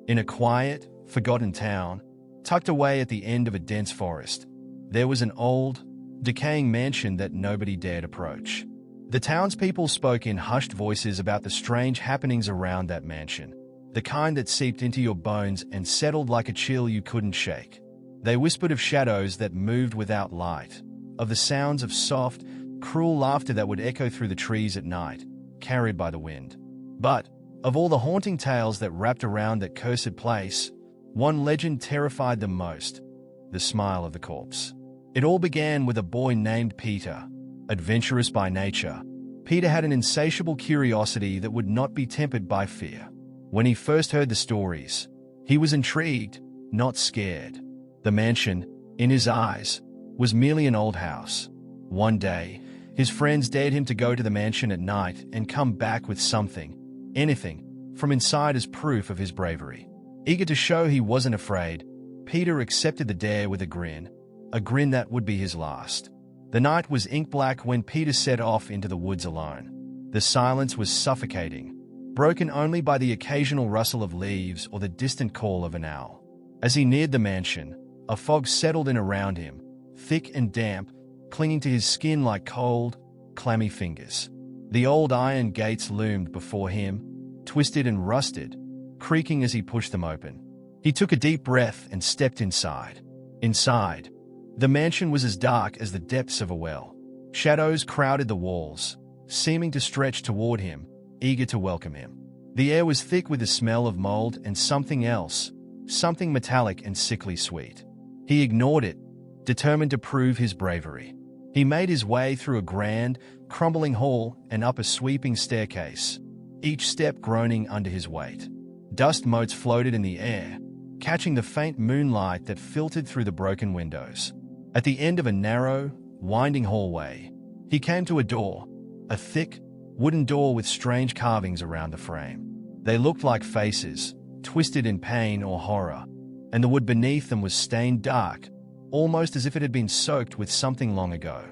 In a quiet, forgotten town, tucked away at the end of a dense forest, there was an old, decaying mansion that nobody dared approach. The townspeople spoke in hushed voices about the strange happenings around that mansion, the kind that seeped into your bones and settled like a chill you couldn't shake. They whispered of shadows that moved without light, of the sounds of soft, cruel laughter that would echo through the trees at night, carried by the wind. But, of all the haunting tales that wrapped around that cursed place, one legend terrified them most: the smile of the corpse. It all began with a boy named Peter. Adventurous by nature, Peter had an insatiable curiosity that would not be tempered by fear. When he first heard the stories, he was intrigued, not scared. The mansion, in his eyes, was merely an old house. One day, his friends dared him to go to the mansion at night and come back with something, anything, from inside as proof of his bravery. Eager to show he wasn't afraid, Peter accepted the dare with a grin that would be his last. The night was ink-black when Peter set off into the woods alone. The silence was suffocating, broken only by the occasional rustle of leaves or the distant call of an owl. As he neared the mansion, a fog settled in around him, thick and damp, clinging to his skin like cold, clammy fingers. The old iron gates loomed before him, twisted and rusted, creaking as he pushed them open. He took a deep breath and stepped inside. Inside, the mansion was as dark as the depths of a well. Shadows crowded the walls, seeming to stretch toward him, eager to welcome him. The air was thick with the smell of mold and something else, something metallic and sickly sweet. He ignored it, determined to prove his bravery. He made his way through a grand, crumbling hall and up a sweeping staircase, each step groaning under his weight. Dust motes floated in the air, catching the faint moonlight that filtered through the broken windows. At the end of a narrow, winding hallway, he came to a door, a thick, wooden door with strange carvings around the frame. They looked like faces, twisted in pain or horror, and the wood beneath them was stained dark, almost as if it had been soaked with something long ago.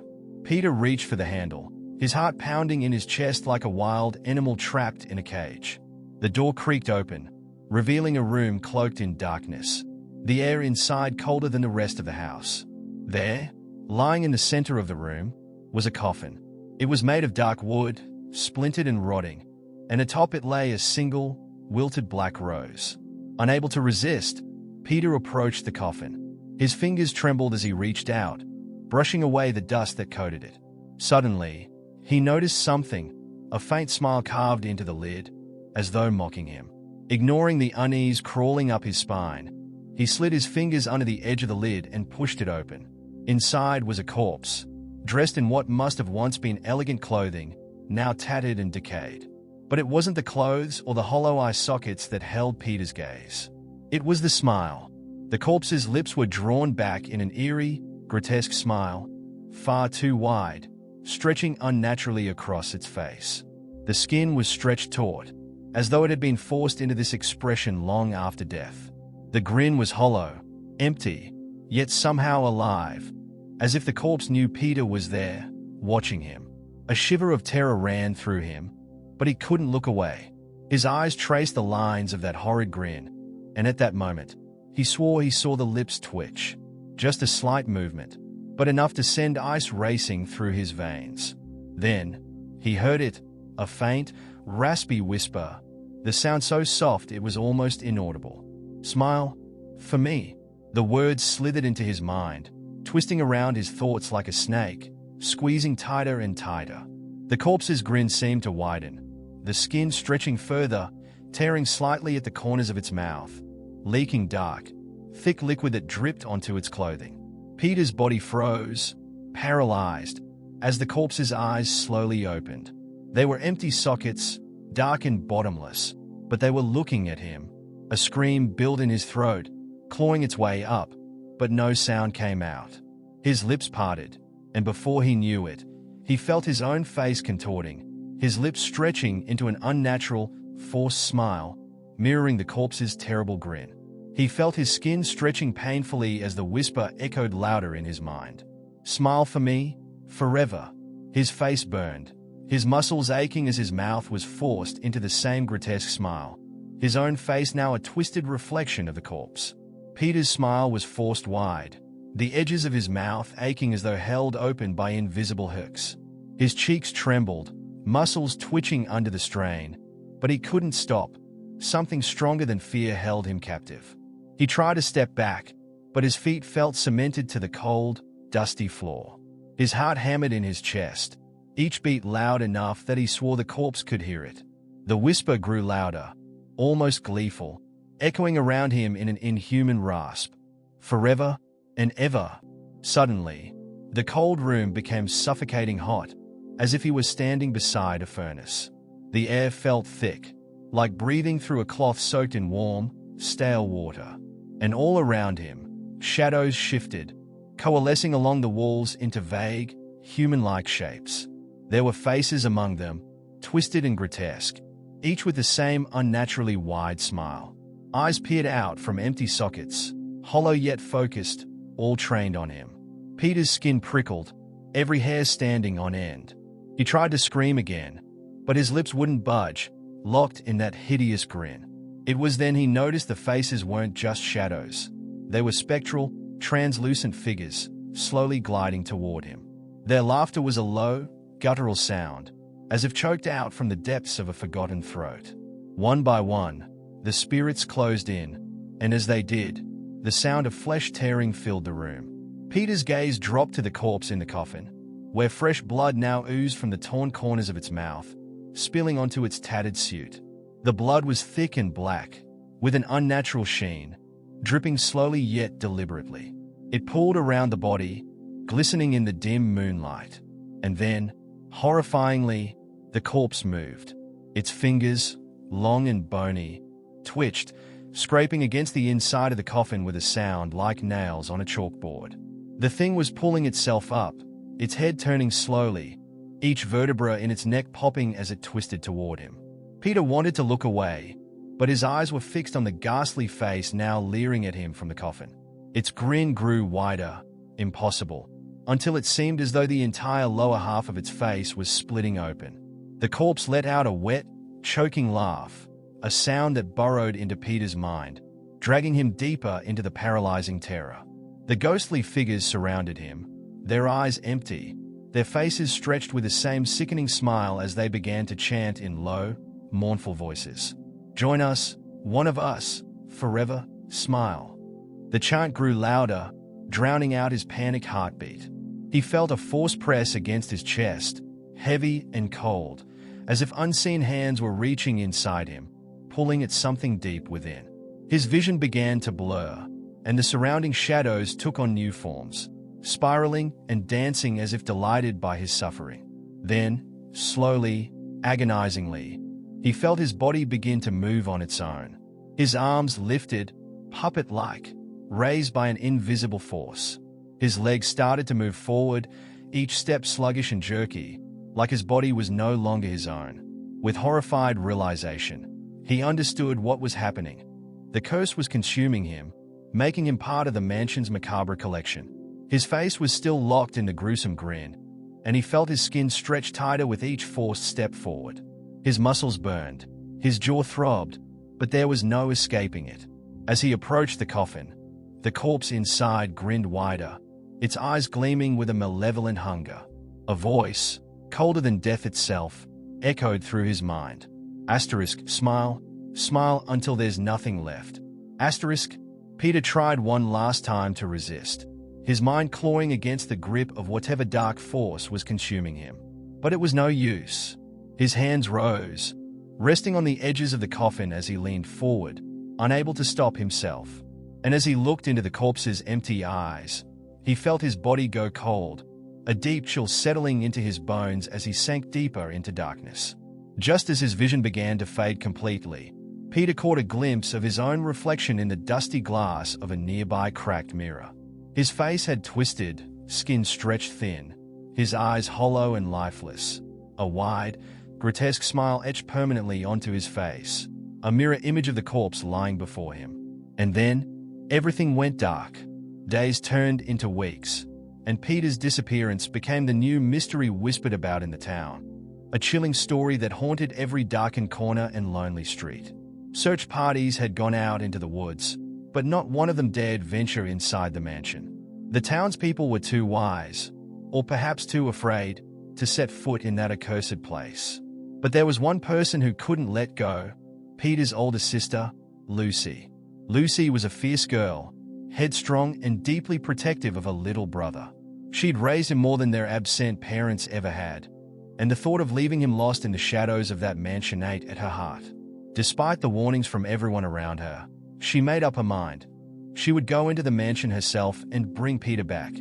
Peter reached for the handle, his heart pounding in his chest like a wild animal trapped in a cage. The door creaked open, revealing a room cloaked in darkness, the air inside colder than the rest of the house. There, lying in the center of the room, was a coffin. It was made of dark wood, splintered and rotting, and atop it lay a single, wilted black rose. Unable to resist, Peter approached the coffin. His fingers trembled as he reached out, brushing away the dust that coated it. Suddenly, he noticed something, a faint smile carved into the lid, as though mocking him. Ignoring the unease crawling up his spine, he slid his fingers under the edge of the lid and pushed it open. Inside was a corpse, dressed in what must have once been elegant clothing, now tattered and decayed. But it wasn't the clothes or the hollow eye sockets that held Peter's gaze. It was the smile. The corpse's lips were drawn back in an eerie, grotesque smile, far too wide, stretching unnaturally across its face. The skin was stretched taut, as though it had been forced into this expression long after death. The grin was hollow, empty, yet somehow alive, as if the corpse knew Peter was there, watching him. A shiver of terror ran through him, but he couldn't look away. His eyes traced the lines of that horrid grin, and at that moment, he swore he saw the lips twitch. Just a slight movement, but enough to send ice racing through his veins. Then, he heard it, a faint, raspy whisper, the sound so soft it was almost inaudible. "Smile, for me." The words slithered into his mind, twisting around his thoughts like a snake, squeezing tighter and tighter. The corpse's grin seemed to widen, the skin stretching further, tearing slightly at the corners of its mouth, leaking dark, thick liquid that dripped onto its clothing. Peter's body froze, paralyzed, as the corpse's eyes slowly opened. They were empty sockets, dark and bottomless, but they were looking at him. A scream built in his throat, clawing its way up, but no sound came out. His lips parted, and before he knew it, he felt his own face contorting, his lips stretching into an unnatural, forced smile, mirroring the corpse's terrible grin. He felt his skin stretching painfully as the whisper echoed louder in his mind. "Smile for me, forever." His face burned, his muscles aching as his mouth was forced into the same grotesque smile. his own face now a twisted reflection of the corpse. Peter's smile was forced wide, the edges of his mouth aching as though held open by invisible hooks. His cheeks trembled, muscles twitching under the strain, but he couldn't stop. Something stronger than fear held him captive. He tried to step back, but his feet felt cemented to the cold, dusty floor. His heart hammered in his chest, each beat loud enough that he swore the corpse could hear it. The whisper grew louder, almost gleeful, echoing around him in an inhuman rasp. Forever and ever. Suddenly, the cold room became suffocating hot, as if he was standing beside a furnace. The air felt thick, like breathing through a cloth soaked in warm, stale water. And all around him, shadows shifted, coalescing along the walls into vague, human-like shapes. There were faces among them, twisted and grotesque, each with the same unnaturally wide smile. Eyes peered out from empty sockets, hollow yet focused, all trained on him. Peter's skin prickled, every hair standing on end. He tried to scream again, but his lips wouldn't budge, locked in that hideous grin. It was then he noticed the faces weren't just shadows. They were spectral, translucent figures, slowly gliding toward him. Their laughter was a low, guttural sound, as if choked out from the depths of a forgotten throat. One by one, the spirits closed in, and as they did, the sound of flesh tearing filled the room. Peter's gaze dropped to the corpse in the coffin, where fresh blood now oozed from the torn corners of its mouth, spilling onto its tattered suit. The blood was thick and black, with an unnatural sheen, dripping slowly yet deliberately. It pooled around the body, glistening in the dim moonlight. And then, horrifyingly, the corpse moved. Its fingers, long and bony, twitched, scraping against the inside of the coffin with a sound like nails on a chalkboard. The thing was pulling itself up, its head turning slowly, each vertebra in its neck popping as it twisted toward him. Peter wanted to look away, but his eyes were fixed on the ghastly face now leering at him from the coffin. Its grin grew wider, impossible, until it seemed as though the entire lower half of its face was splitting open. The corpse let out a wet, choking laugh, a sound that burrowed into Peter's mind, dragging him deeper into the paralyzing terror. The ghostly figures surrounded him, their eyes empty, their faces stretched with the same sickening smile as they began to chant in low, mournful voices. "Join us, one of us, forever, smile." The chant grew louder, drowning out his panicked heartbeat. He felt a forced press against his chest, heavy and cold, as if unseen hands were reaching inside him, pulling at something deep within. His vision began to blur, and the surrounding shadows took on new forms, spiraling and dancing as if delighted by his suffering. Then, slowly, agonizingly, he felt his body begin to move on its own. His arms lifted, puppet-like, raised by an invisible force. His legs started to move forward, each step sluggish and jerky, like his body was no longer his own. With horrified realization, he understood what was happening. The curse was consuming him, making him part of the mansion's macabre collection. His face was still locked in the gruesome grin, and he felt his skin stretch tighter with each forced step forward. His muscles burned, his jaw throbbed, but there was no escaping it. As he approached the coffin, the corpse inside grinned wider, its eyes gleaming with a malevolent hunger. A voice, colder than death itself, echoed through his mind. Smile, smile until there's nothing left. Peter tried one last time to resist, his mind clawing against the grip of whatever dark force was consuming him. But it was no use. His hands rose, resting on the edges of the coffin as he leaned forward, unable to stop himself. And as he looked into the corpse's empty eyes, he felt his body go cold, a deep chill settling into his bones as he sank deeper into darkness. Just as his vision began to fade completely, Peter caught a glimpse of his own reflection in the dusty glass of a nearby cracked mirror. His face had twisted, skin stretched thin, his eyes hollow and lifeless. A wide, grotesque smile etched permanently onto his face, a mirror image of the corpse lying before him. And then, everything went dark. Days turned into weeks, and Peter's disappearance became the new mystery whispered about in the town, a chilling story that haunted every darkened corner and lonely street. Search parties had gone out into the woods, but not one of them dared venture inside the mansion. The townspeople were too wise, or perhaps too afraid, to set foot in that accursed place. But there was one person who couldn't let go: Peter's older sister, Lucy. Lucy was a fierce girl, headstrong and deeply protective of her little brother. She'd raised him more than their absent parents ever had, and the thought of leaving him lost in the shadows of that mansion ate at her heart. Despite the warnings from everyone around her, she made up her mind. She would go into the mansion herself and bring Peter back,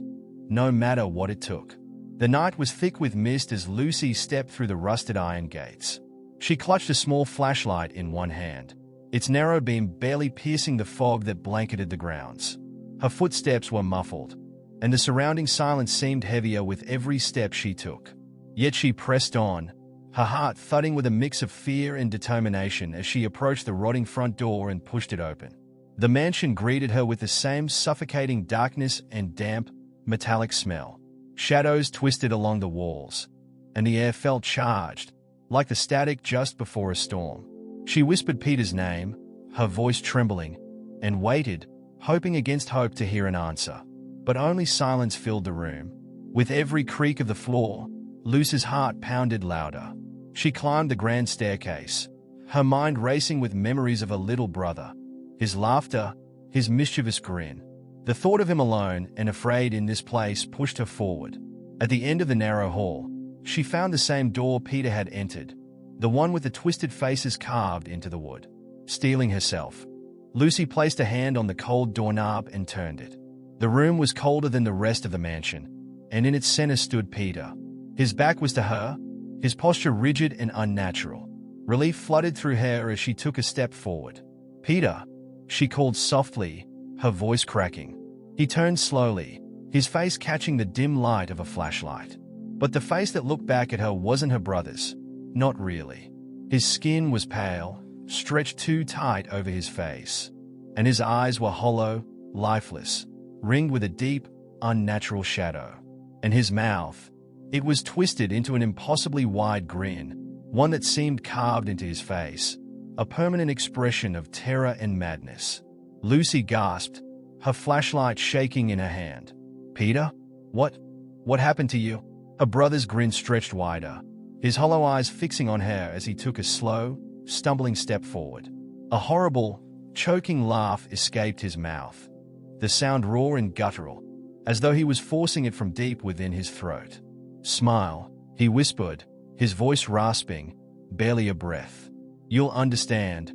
no matter what it took. The night was thick with mist as Lucy stepped through the rusted iron gates. She clutched a small flashlight in one hand, its narrow beam barely piercing the fog that blanketed the grounds. Her footsteps were muffled, and the surrounding silence seemed heavier with every step she took. Yet she pressed on, her heart thudding with a mix of fear and determination as she approached the rotting front door and pushed it open. The mansion greeted her with the same suffocating darkness and damp, metallic smell. Shadows twisted along the walls, and the air felt charged, like the static just before a storm. She whispered Peter's name, her voice trembling, and waited, hoping against hope to hear an answer. But only silence filled the room. With every creak of the floor, Lucy's heart pounded louder. She climbed the grand staircase, her mind racing with memories of her little brother, his laughter, his mischievous grin. The thought of him alone and afraid in this place pushed her forward. At the end of the narrow hall, she found the same door Peter had entered, the one with the twisted faces carved into the wood. Steeling herself, Lucy placed a hand on the cold doorknob and turned it. The room was colder than the rest of the mansion, and in its center stood Peter. His back was to her, his posture rigid and unnatural. Relief flooded through her as she took a step forward. "Peter," she called softly, her voice cracking. He turned slowly, his face catching the dim light of a flashlight. But the face that looked back at her wasn't her brother's. Not really. His skin was pale, stretched too tight over his face, and his eyes were hollow, lifeless, ringed with a deep, unnatural shadow. And his mouth, it was twisted into an impossibly wide grin, one that seemed carved into his face, a permanent expression of terror and madness. Lucy gasped, her flashlight shaking in her hand. "Peter? What happened to you?" Her brother's grin stretched wider, his hollow eyes fixing on her as he took a slow, stumbling step forward. A horrible, choking laugh escaped his mouth, the sound raw and guttural, as though he was forcing it from deep within his throat. "Smile," he whispered, his voice rasping, barely a breath. You'll understand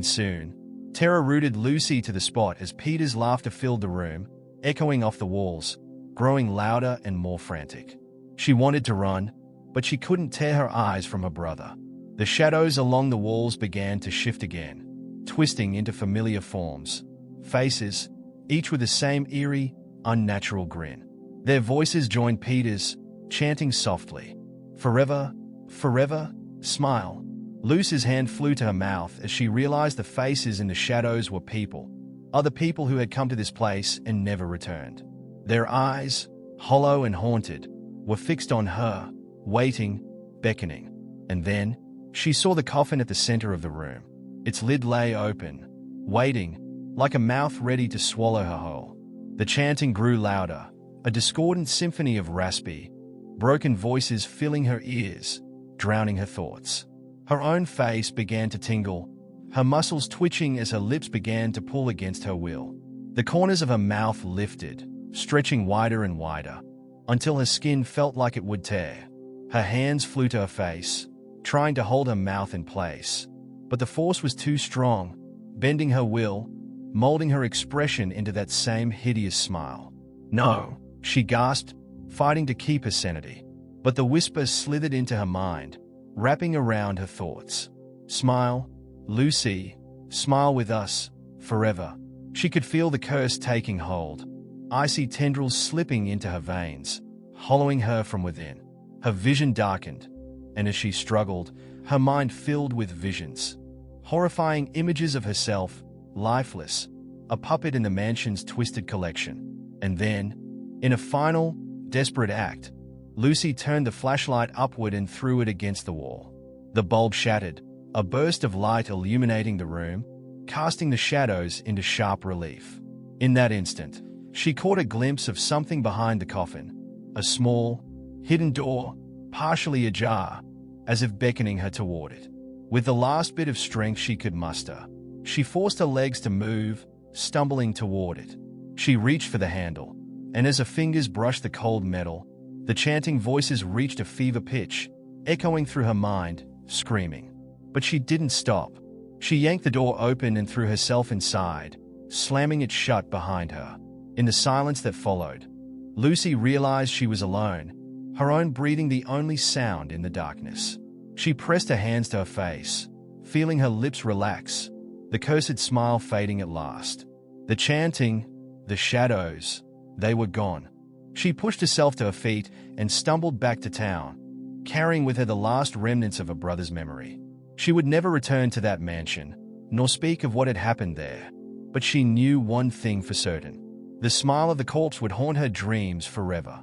soon." Terror rooted Lucy to the spot as Peter's laughter filled the room, echoing off the walls, growing louder and more frantic. She wanted to run, but she couldn't tear her eyes from her brother. The shadows along the walls began to shift again, twisting into familiar forms, faces, each with the same eerie, unnatural grin. Their voices joined Peter's, chanting softly, "Forever, forever, smile." Lucy's hand flew to her mouth as she realized the faces in the shadows were people, other people who had come to this place and never returned. Their eyes, hollow and haunted, were fixed on her, waiting, beckoning. And then, she saw the coffin at the center of the room. Its lid lay open, waiting, like a mouth ready to swallow her whole. The chanting grew louder, a discordant symphony of raspy, broken voices filling her ears, drowning her thoughts. Her own face began to tingle, her muscles twitching as her lips began to pull against her will. The corners of her mouth lifted, stretching wider and wider, until her skin felt like it would tear. Her hands flew to her face, trying to hold her mouth in place. But the force was too strong, bending her will, molding her expression into that same hideous smile. "No," she gasped, fighting to keep her sanity. But the whisper slithered into her mind, wrapping around her thoughts. "Smile, Lucy, smile with us, forever." She could feel the curse taking hold, icy tendrils slipping into her veins, hollowing her from within. Her vision darkened, and as she struggled, her mind filled with visions. Horrifying images of herself, lifeless, a puppet in the mansion's twisted collection. And then, in a final, desperate act, Lucy turned the flashlight upward and threw it against the wall. The bulb shattered, a burst of light illuminating the room, casting the shadows into sharp relief. In that instant, she caught a glimpse of something behind the coffin, a small, hidden door, partially ajar, as if beckoning her toward it. With the last bit of strength she could muster, she forced her legs to move, stumbling toward it. She reached for the handle, and as her fingers brushed the cold metal, the chanting voices reached a fever pitch, echoing through her mind, screaming. But she didn't stop. She yanked the door open and threw herself inside, slamming it shut behind her. In the silence that followed, Lucy realized she was alone, her own breathing the only sound in the darkness. She pressed her hands to her face, feeling her lips relax, the cursed smile fading at last. The chanting, the shadows, they were gone. She pushed herself to her feet and stumbled back to town, carrying with her the last remnants of her brother's memory. She would never return to that mansion, nor speak of what had happened there, but she knew one thing for certain. The smile of the corpse would haunt her dreams forever.